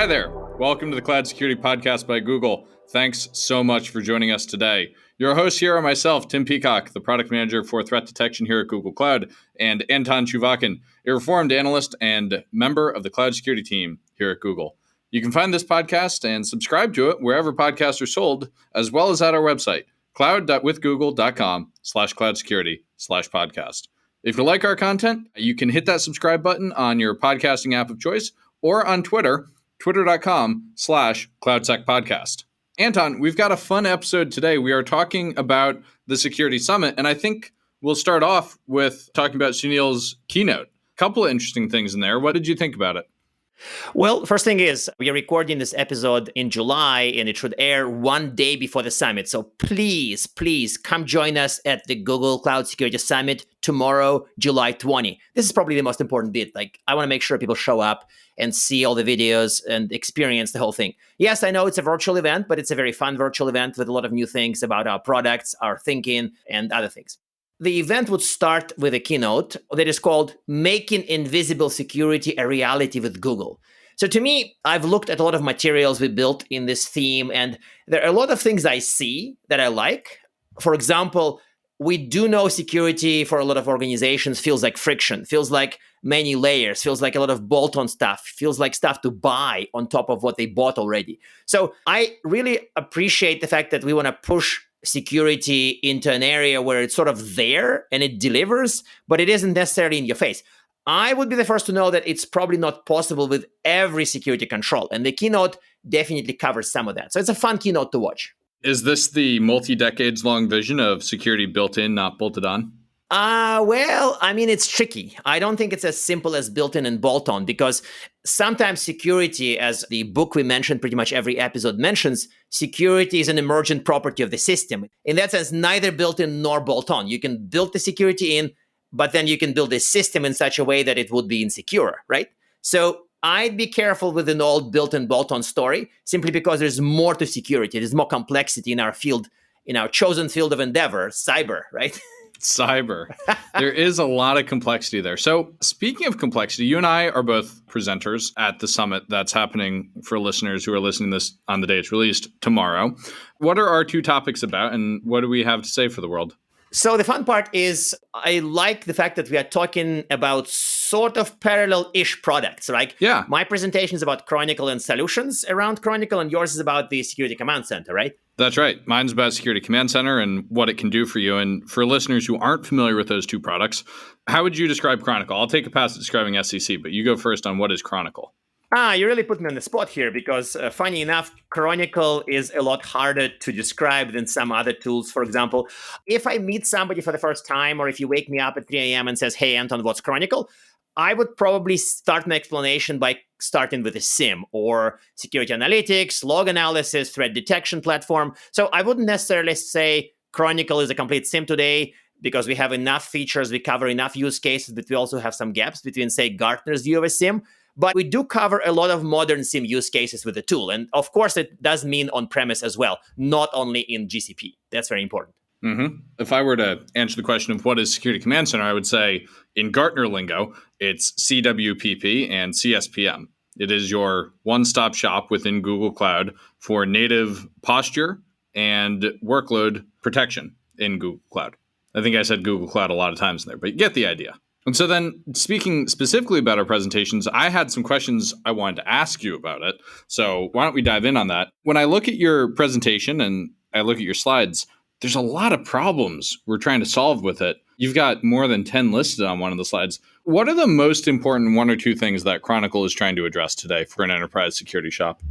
there. Welcome to the Cloud Security Podcast by Google. Thanks so much for joining us today. Your hosts here are myself, Tim Peacock, the product manager for threat detection here at Google Cloud, and Anton Chuvakin, a reformed analyst and member of the cloud security team here at Google. You can find this podcast and subscribe to it wherever podcasts are sold, as well as at our website, cloud.withgoogle.com/cloudsecurity/podcast. If you like our content, you can hit that subscribe button on your podcasting app of choice or on Twitter, twitter.com/cloudsecpodcast. Anton, we've got a fun episode today. We are talking about the Security Summit, and I think we'll start off with talking about Sunil's keynote. A couple of interesting things in there. What did you think about it? Well, first thing is, we are recording this episode in July, and it should air one day before the summit. So please come join us at the Google Cloud Security Summit tomorrow, July 20. This is probably the most important bit. I want to make sure people show up and see all the videos and experience the whole thing. Yes, I know it's a virtual event, but it's a very fun virtual event with a lot of new things about our products, our thinking, and other things. The event would start with a keynote that is called Making Invisible Security a Reality with Google. So to me, I've looked at a lot of materials we built in this theme, and there are a lot of things I see that I like. For example, we do know security for a lot of organizations feels like friction, feels like many layers, feels like a lot of bolt-on stuff, feels like stuff to buy on top of what they bought already. So I really appreciate the fact that we want to push security into an area where it's sort of there and it delivers, but it isn't necessarily in your face. I would be the first to know that it's probably not possible with every security control, and the keynote definitely covers some of that. So it's a fun keynote to watch. Is this the multi-decades long vision of security built in, not bolted on? It's tricky. I don't think it's as simple as built-in and bolt-on, because sometimes security, as the book we mentioned pretty much every episode mentions, security is an emergent property of the system. In that sense, neither built-in nor bolt-on. You can build the security in, but then you can build a system in such a way that it would be insecure, right? So I'd be careful with an old built-in bolt-on story, simply because there's more to security. There's more complexity in our field, in our chosen field of endeavor, cyber, right? Cyber. There is a lot of complexity there. So speaking of complexity, you and I are both presenters at the summit that's happening for listeners who are listening to this on the day it's released tomorrow. What are our two topics about, and what do we have to say for the world? So the fun part is I like the fact that we are talking about sort of parallel-ish products, right? Yeah. My presentation is about Chronicle and solutions around Chronicle, and yours is about the Security Command Center, right? That's right. Mine's about Security Command Center and what it can do for you. And for listeners who aren't familiar with those two products, how would you describe Chronicle? I'll take a pass at describing SCC, but you go first on what is Chronicle. You really put me on the spot here, because funny enough, Chronicle is a lot harder to describe than some other tools. For example, if I meet somebody for the first time, or if you wake me up at 3 a.m. and says, "Hey, Anton, what's Chronicle?" I would probably start my explanation by starting with a SIEM or security analytics, log analysis, threat detection platform. So I wouldn't necessarily say Chronicle is a complete SIEM today, because we have enough features, we cover enough use cases, but we also have some gaps between, say, Gartner's view of a SIEM. But we do cover a lot of modern SIEM use cases with the tool. And of course, it does mean on-premise as well, not only in GCP. That's very important. Mm-hmm. If I were to answer the question of what is Security Command Center, I would say in Gartner lingo, it's CWPP and CSPM. It is your one-stop shop within Google Cloud for native posture and workload protection in Google Cloud. I think I said Google Cloud a lot of times there, but you get the idea. And so then, speaking specifically about our presentations, I had some questions I wanted to ask you about it. So why don't we dive in on that? When I look at your presentation and I look at your slides, there's a lot of problems we're trying to solve with it. You've got more than 10 listed on one of the slides. What are the most important one or two things that Chronicle is trying to address today for an enterprise security shop?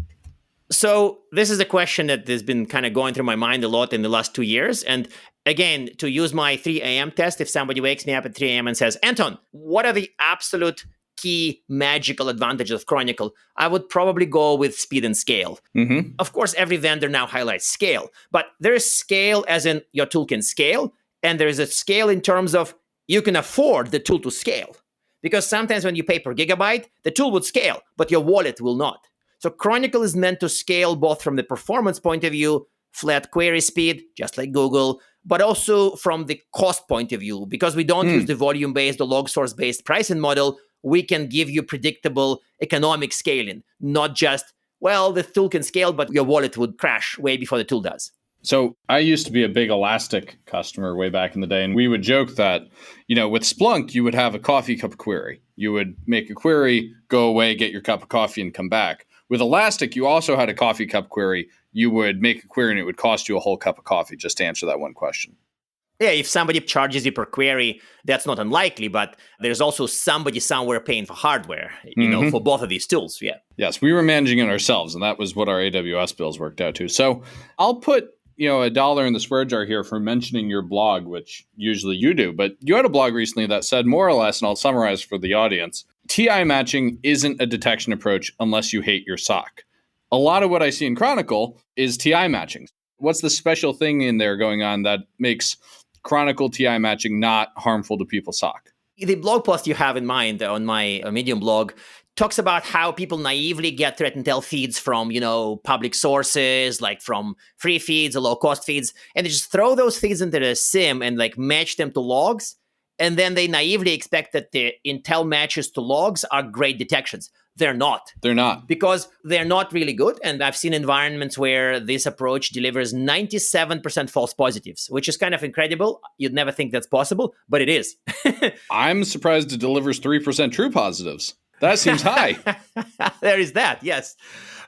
So this is a question that has been kind of going through my mind a lot in the last 2 years. And again, to use my 3 a.m. test, if somebody wakes me up at 3 a.m. and says, "Anton, what are the absolute key magical advantages of Chronicle?" I would probably go with speed and scale. Mm-hmm. Of course, every vendor now highlights scale, but there is scale as in your tool can scale, and there is a scale in terms of you can afford the tool to scale. Because sometimes when you pay per gigabyte, the tool would scale, but your wallet will not. So Chronicle is meant to scale both from the performance point of view, flat query speed, just like Google, but also from the cost point of view. Because we don't use the volume-based or log source-based pricing model, we can give you predictable economic scaling, not just well, the tool can scale, but your wallet would crash way before the tool does. So I used to be a big Elastic customer way back in the day, and we would joke that, with Splunk, you would have a coffee cup query. You would make a query, go away, get your cup of coffee, and come back. With Elastic, you also had a coffee cup query. You would make a query, and it would cost you a whole cup of coffee just to answer that one question. Yeah, if somebody charges you per query, that's not unlikely, but there's also somebody somewhere paying for hardware, for both of these tools. Yeah. Yes, we were managing it ourselves, and that was what our AWS bills worked out to. So I'll put $1 in the swear jar here for mentioning your blog, which usually you do, but you had a blog recently that said more or less, and I'll summarize for the audience, TI matching isn't a detection approach unless you hate your SOC. A lot of what I see in Chronicle is TI matching. What's the special thing in there going on that makes Chronicle TI matching not harmful to people's SOC? The blog post you have in mind on my Medium blog talks about how people naively get threat intel feeds from, public sources, like from free feeds or low-cost feeds, and they just throw those feeds into the SIEM and match them to logs, and then they naively expect that the intel matches to logs are great detections. They're not. They're not. Because they're not really good, and I've seen environments where this approach delivers 97% false positives, which is kind of incredible. You'd never think that's possible, but it is. I'm surprised it delivers 3% true positives. That seems high. There is that, yes.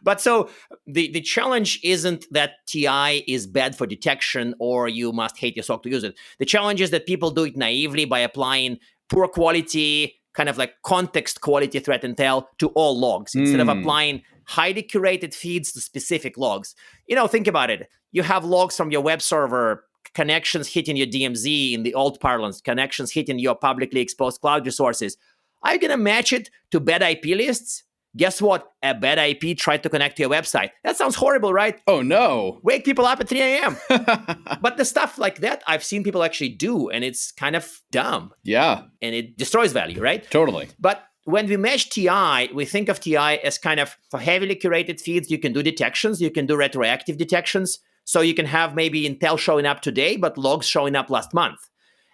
But so the challenge isn't that TI is bad for detection or you must hate your SOC to use it. The challenge is that people do it naively by applying poor quality, kind of like context quality threat intel to all logs instead of applying highly curated feeds to specific logs. Think about it. You have logs from your web server, connections hitting your DMZ in the old parlance, connections hitting your publicly exposed cloud resources. Are you going to match it to bad IP lists? Guess what? A bad IP tried to connect to your website. That sounds horrible, right? Oh, no. Wake people up at 3 a.m. But the stuff like that, I've seen people actually do, and it's kind of dumb. Yeah. And it destroys value, right? Totally. But when we match TI, we think of TI as kind of for heavily curated feeds. You can do detections. You can do retroactive detections. So you can have maybe intel showing up today, but logs showing up last month.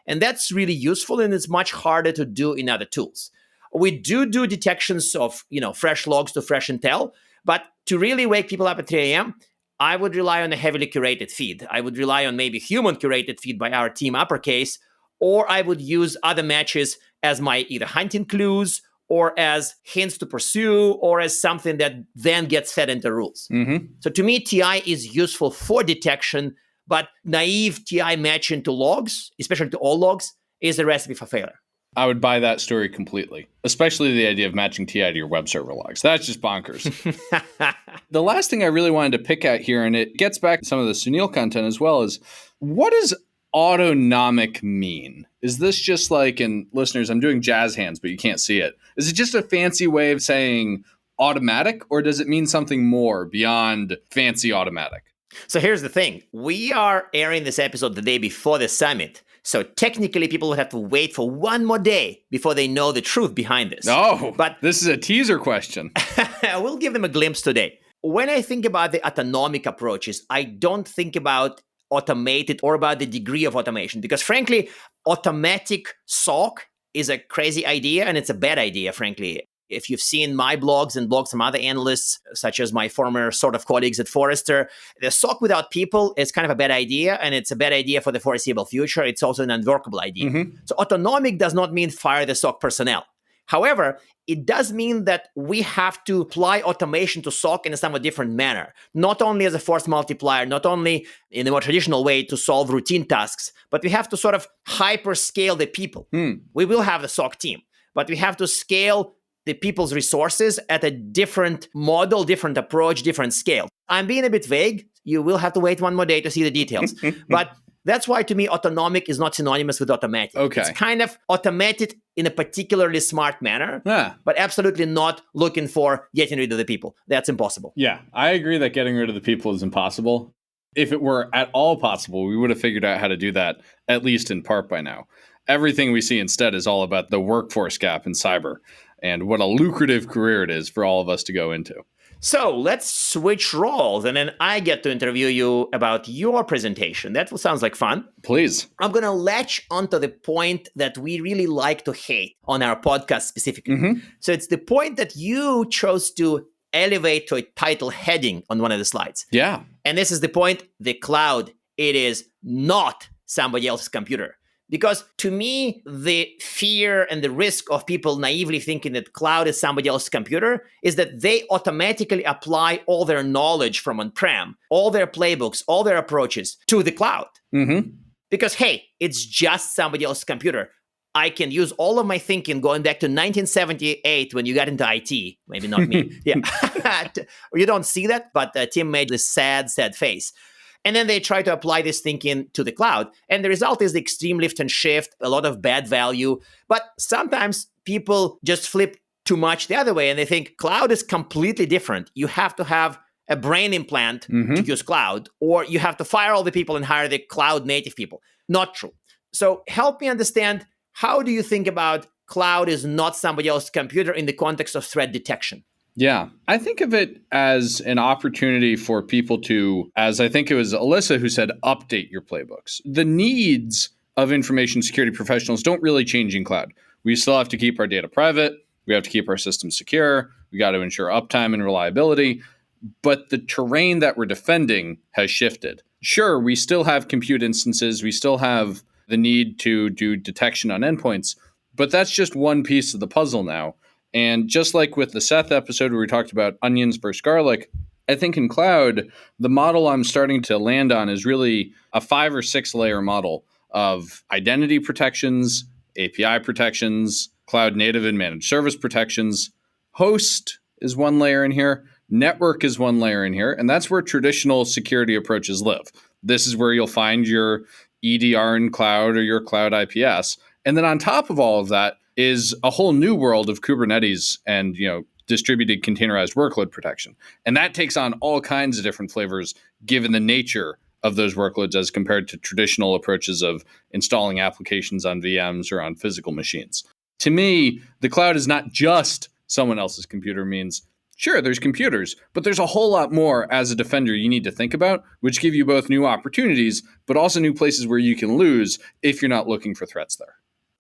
And that's really useful, and it's much harder to do in other tools. We do detections of, fresh logs to fresh intel, but to really wake people up at 3 a.m., I would rely on a heavily curated feed. I would rely on maybe human curated feed by our team uppercase, or I would use other matches as my either hunting clues or as hints to pursue or as something that then gets fed into rules. Mm-hmm. So to me, TI is useful for detection, but naive TI matching to logs, especially to all logs, is a recipe for failure. I would buy that story completely, especially the idea of matching TI to your web server logs. That's just bonkers. The last thing I really wanted to pick at here, and it gets back to some of the Sunil content as well, is what does autonomic mean? Is this just like, and listeners, I'm doing jazz hands, but you can't see it. Is it just a fancy way of saying automatic, or does it mean something more beyond fancy automatic? So here's the thing. We are airing this episode the day before the summit. So technically, people would have to wait for one more day before they know the truth behind this. Oh, but this is a teaser question. We'll give them a glimpse today. When I think about the autonomic approaches, I don't think about automated or about the degree of automation, because frankly, automatic SOC is a crazy idea, and it's a bad idea, frankly. If you've seen my blogs and blogs from other analysts, such as my former sort of colleagues at Forrester, the SOC without people is kind of a bad idea, and it's a bad idea for the foreseeable future. It's also an unworkable idea. Mm-hmm. So autonomic does not mean fire the SOC personnel. However, it does mean that we have to apply automation to SOC in a somewhat different manner, not only as a force multiplier, not only in a more traditional way to solve routine tasks, but we have to sort of hyperscale the people. We will have the SOC team, but we have to scale the people's resources at a different model, different approach, different scale. I'm being a bit vague. You will have to wait one more day to see the details. But that's why, to me, autonomic is not synonymous with automatic. Okay. It's kind of automated in a particularly smart manner, but absolutely not looking for getting rid of the people. That's impossible. Yeah, I agree that getting rid of the people is impossible. If it were at all possible, we would have figured out how to do that, at least in part by now. Everything we see instead is all about the workforce gap in cyber and what a lucrative career it is for all of us to go into. So let's switch roles, and then I get to interview you about your presentation. That sounds like fun. Please. I'm going to latch onto the point that we really like to hate on our podcast specifically. Mm-hmm. So it's the point that you chose to elevate to a title heading on one of the slides. Yeah. And this is the point, the cloud, it is not somebody else's computer. Because to me, the fear and the risk of people naively thinking that cloud is somebody else's computer is that they automatically apply all their knowledge from on-prem, all their playbooks, all their approaches to the cloud. Mm-hmm. Because, hey, it's just somebody else's computer. I can use all of my thinking going back to 1978 when you got into IT. Maybe not me. Yeah. You don't see that, but Tim made this sad face. And then they try to apply this thinking to the cloud. And the result is the extreme lift and shift, a lot of bad value. But sometimes people just flip too much the other way and they think cloud is completely different. You have to have a brain implant to use cloud, or you have to fire all the people and hire the cloud native people. Not true. So help me understand, how do you think about cloud is not somebody else's computer in the context of threat detection? Yeah, I think of it as an opportunity for people to, as I think it was Alyssa who said, update your playbooks. The needs of information security professionals don't really change in cloud. We still have to keep our data private. We have to keep our systems secure. We got to ensure uptime and reliability. But the terrain that we're defending has shifted. Sure, we still have compute instances. We still have the need to do detection on endpoints. But that's just one piece of the puzzle now. And just like with the Seth episode where we talked about onions versus garlic, I think in cloud, the model I'm starting to land on is really a 5 or 6 layer model of identity protections, API protections, cloud native and managed service protections. Host is one layer in here. Network is one layer in here. And that's where traditional security approaches live. This is where you'll find your EDR in cloud or your cloud IPS. And then on top of all of that is a whole new world of Kubernetes and, distributed containerized workload protection. And that takes on all kinds of different flavors given the nature of those workloads as compared to traditional approaches of installing applications on VMs or on physical machines. To me, the cloud is not just someone else's computer. Means, sure, there's computers, but there's a whole lot more as a defender you need to think about, which give you both new opportunities, but also new places where you can lose if you're not looking for threats there.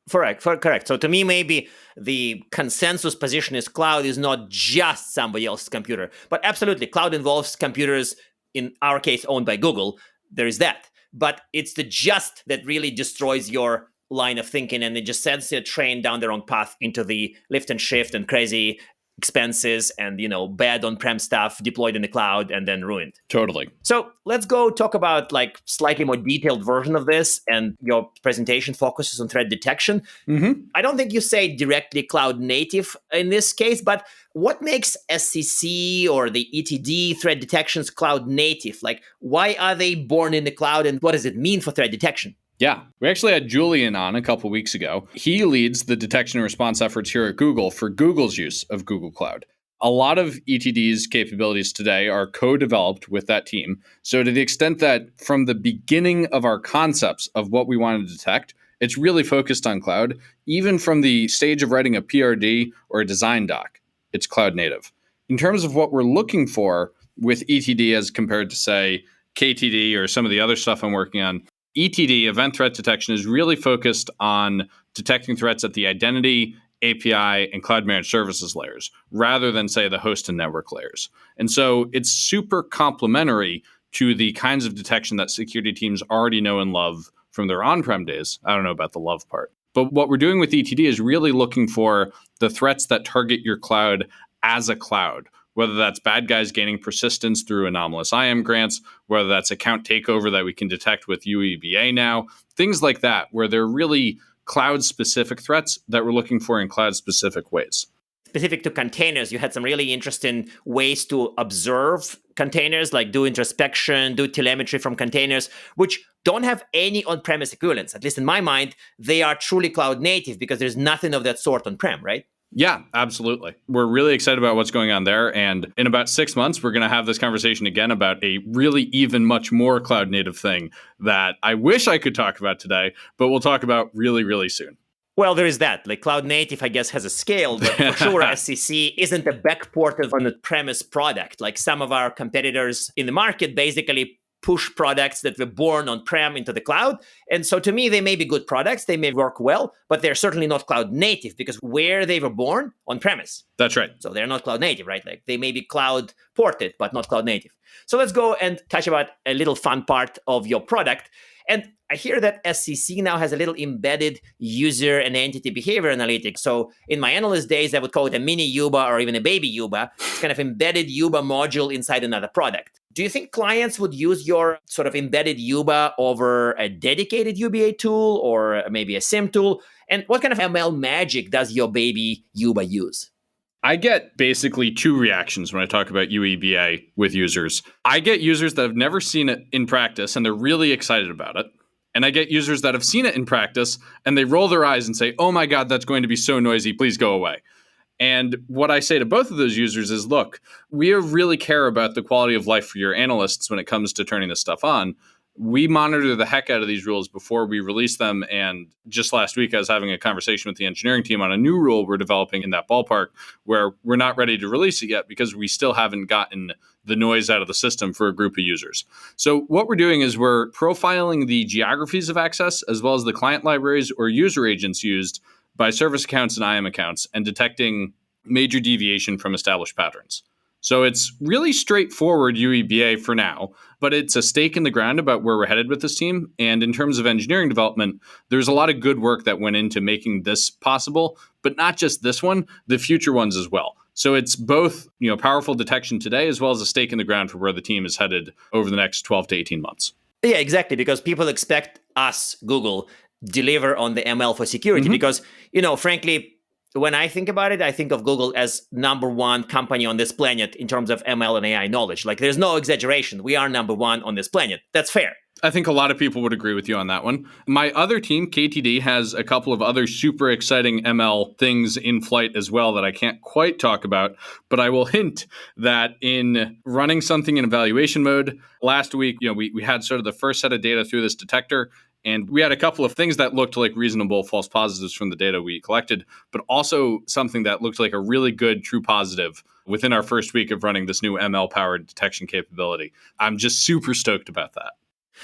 Correct. So to me, maybe the consensus position is cloud is not just somebody else's computer, but absolutely, cloud involves computers, in our case, owned by Google. There is that. But it's the just that really destroys your line of thinking, and it just sends a train down the wrong path into the lift and shift and crazy expenses and, bad on-prem stuff deployed in the cloud and then ruined. Totally. So let's go talk about slightly more detailed version of this, and your presentation focuses on threat detection. Mm-hmm. I don't think you say directly cloud native in this case, but what makes SCC or the ETD threat detections cloud native? Why are they born in the cloud, and what does it mean for threat detection? Yeah, we actually had Julian on a couple weeks ago. He leads the detection and response efforts here at Google for Google's use of Google Cloud. A lot of ETD's capabilities today are co-developed with that team. So to the extent that from the beginning of our concepts of what we want to detect, it's really focused on cloud. Even from the stage of writing a PRD or a design doc, it's cloud native. In terms of what we're looking for with ETD as compared to, say, KTD or some of the other stuff I'm working on, ETD, event threat detection, is really focused on detecting threats at the identity, API, and cloud managed services layers, rather than, say, the host and network layers. And so it's super complementary to the kinds of detection that security teams already know and love from their on-prem days. I don't know about the love part. But what we're doing with ETD is really looking for the threats that target your cloud as a cloud, whether that's bad guys gaining persistence through anomalous IAM grants, whether that's account takeover that we can detect with UEBA now, things like that, where they're really cloud-specific threats that we're looking for in cloud-specific ways. Specific to containers, you had some really interesting ways to observe containers, like do introspection, do telemetry from containers, which don't have any on-premise equivalents. At least in my mind, they are truly cloud native because there's nothing of that sort on-prem, right? Yeah, absolutely. We're really excited about what's going on there. And in about 6 months, we're going to have this conversation again about a really even much more cloud native thing that I wish I could talk about today, but we'll talk about really, really soon. Well, there is that. Cloud native, I guess, has a scale, but for sure, SCC isn't a backport of an on-premise product. Some of our competitors in the market basically push products that were born on-prem into the cloud. And so to me, they may be good products. They may work well, but they're certainly not cloud native because where they were born, on-premise. That's right. So they're not cloud native, right? Like they may be cloud ported, but not cloud native. So let's go and touch about a little fun part of your product. And I hear that SCC now has a little embedded user and entity behavior analytics. So in my analyst days, I would call it a mini UBA or even a baby UBA. It's kind of embedded UBA module inside another product. Do you think clients would use your sort of embedded UBA over a dedicated UBA tool or maybe a SIM tool? And what kind of ML magic does your baby UBA use? I get basically two reactions when I talk about UEBA with users. I get users that have never seen it in practice and they're really excited about it. And I get users that have seen it in practice and they roll their eyes and say, oh my God, that's going to be so noisy. Please go away. And what I say to both of those users is, look, we really care about the quality of life for your analysts when it comes to turning this stuff on. We monitor the heck out of these rules before we release them. And just last week, I was having a conversation with the engineering team on a new rule we're developing in that ballpark where we're not ready to release it yet because we still haven't gotten the noise out of the system for a group of users. So what we're doing is we're profiling the geographies of access as well as the client libraries or user agents used by service accounts and IAM accounts and detecting major deviation from established patterns. So it's really straightforward UEBA for now, but it's a stake in the ground about where we're headed with this team. And in terms of engineering development, there's a lot of good work that went into making this possible, but not just this one, the future ones as well. So it's both, powerful detection today as well as a stake in the ground for where the team is headed over the next 12 to 18 months. Yeah, exactly, because people expect us, Google, deliver on the ML for security because, frankly, when I think about it, I think of Google as number one company on this planet in terms of ML and AI knowledge. Like there's no exaggeration. We are number one on this planet. That's fair. I think a lot of people would agree with you on that one. My other team, KTD, has a couple of other super exciting ML things in flight as well that I can't quite talk about, but I will hint that in running something in evaluation mode, last week, we had sort of the first set of data through this detector. And we had a couple of things that looked like reasonable false positives from the data we collected, but also something that looked like a really good true positive within our first week of running this new ML-powered detection capability. I'm just super stoked about that.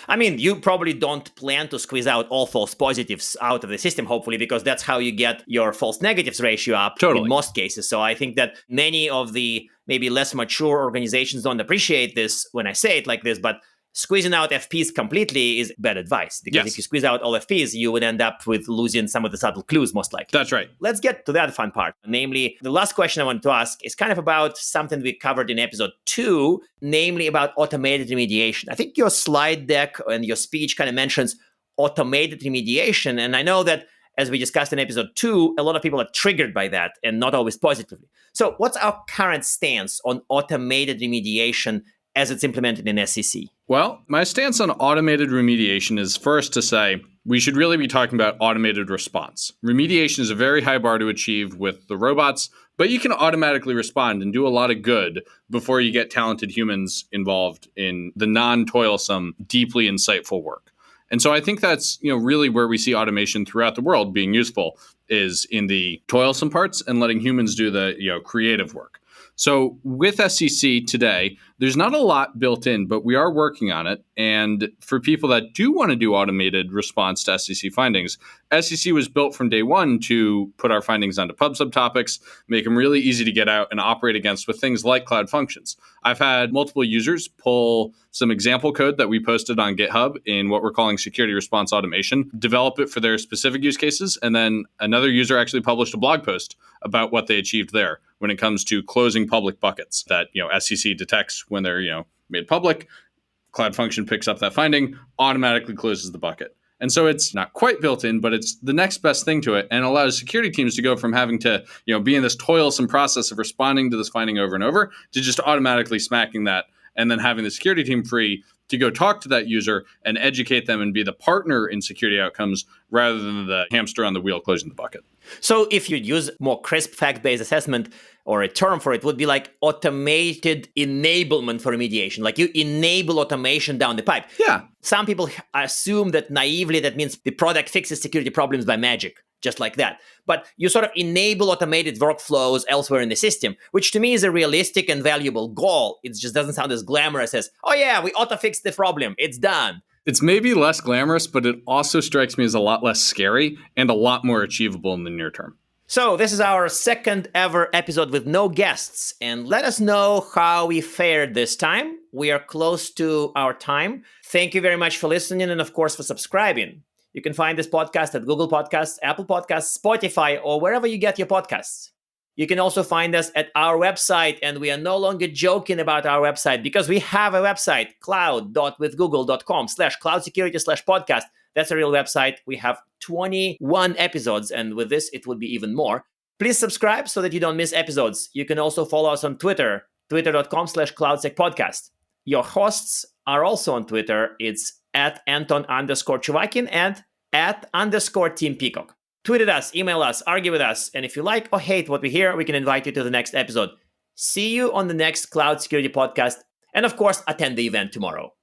I mean, you probably don't plan to squeeze out all false positives out of the system, hopefully, because that's how you get your false negatives ratio up in most cases. So I think that many of the maybe less mature organizations don't appreciate this when I say it like this, but squeezing out FPs completely is bad advice because if you squeeze out all FPs, you would end up with losing some of the subtle clues, most likely. That's right. Let's get to that fun part. Namely, the last question I wanted to ask is kind of about something we covered in episode 2, namely about automated remediation. I think your slide deck and your speech kind of mentions automated remediation. And I know that as we discussed in episode 2, a lot of people are triggered by that and not always positively. So what's our current stance on automated remediation as it's implemented in SCC? Well, my stance on automated remediation is first to say we should really be talking about automated response. Remediation is a very high bar to achieve with the robots, but you can automatically respond and do a lot of good before you get talented humans involved in the non-toilsome, deeply insightful work. And so I think that's really where we see automation throughout the world being useful is in the toilsome parts and letting humans do the creative work. So with SCC today, there's not a lot built in, but we are working on it. And for people that do want to do automated response to SCC findings, SCC was built from day one to put our findings onto pub subtopics, make them really easy to get out and operate against with things like Cloud Functions. I've had multiple users pull some example code that we posted on GitHub in what we're calling security response automation, develop it for their specific use cases, and then another user actually published a blog post about what they achieved there when it comes to closing public buckets that SCC detects when they're made public. Cloud Function picks up that finding, automatically closes the bucket. And so it's not quite built in, but it's the next best thing to it and allows security teams to go from having to be in this toilsome process of responding to this finding over and over to just automatically smacking that and then having the security team free to go talk to that user and educate them and be the partner in security outcomes rather than the hamster on the wheel closing the bucket. So if you'd use more crisp fact-based assessment or a term for it would be like automated enablement for remediation. Like you enable automation down the pipe. Yeah. Some people assume that naively that means the product fixes security problems by magic. just like that. But you sort of enable automated workflows elsewhere in the system, which to me is a realistic and valuable goal. It just doesn't sound as glamorous as, oh yeah, we auto-fixed the problem, it's done. It's maybe less glamorous, but it also strikes me as a lot less scary and a lot more achievable in the near term. So this is our second ever episode with no guests, and let us know how we fared this time. We are close to our time. Thank you very much for listening and, of course, for subscribing. You can find this podcast at Google Podcasts, Apple Podcasts, Spotify, or wherever you get your podcasts. You can also find us at our website, and we are no longer joking about our website because we have a website, cloud.withgoogle.com/cloudsecurity/podcast. That's a real website. We have 21 episodes, and with this, it would be even more. Please subscribe so that you don't miss episodes. You can also follow us on Twitter, twitter.com/cloudsecpodcast. Your hosts are also on Twitter. It's at Anton_Chuvakin and @_Team Peacock. Tweet at us, email us, argue with us, and if you like or hate what we hear, we can invite you to the next episode. See you on the next Cloud Security Podcast, and of course, attend the event tomorrow.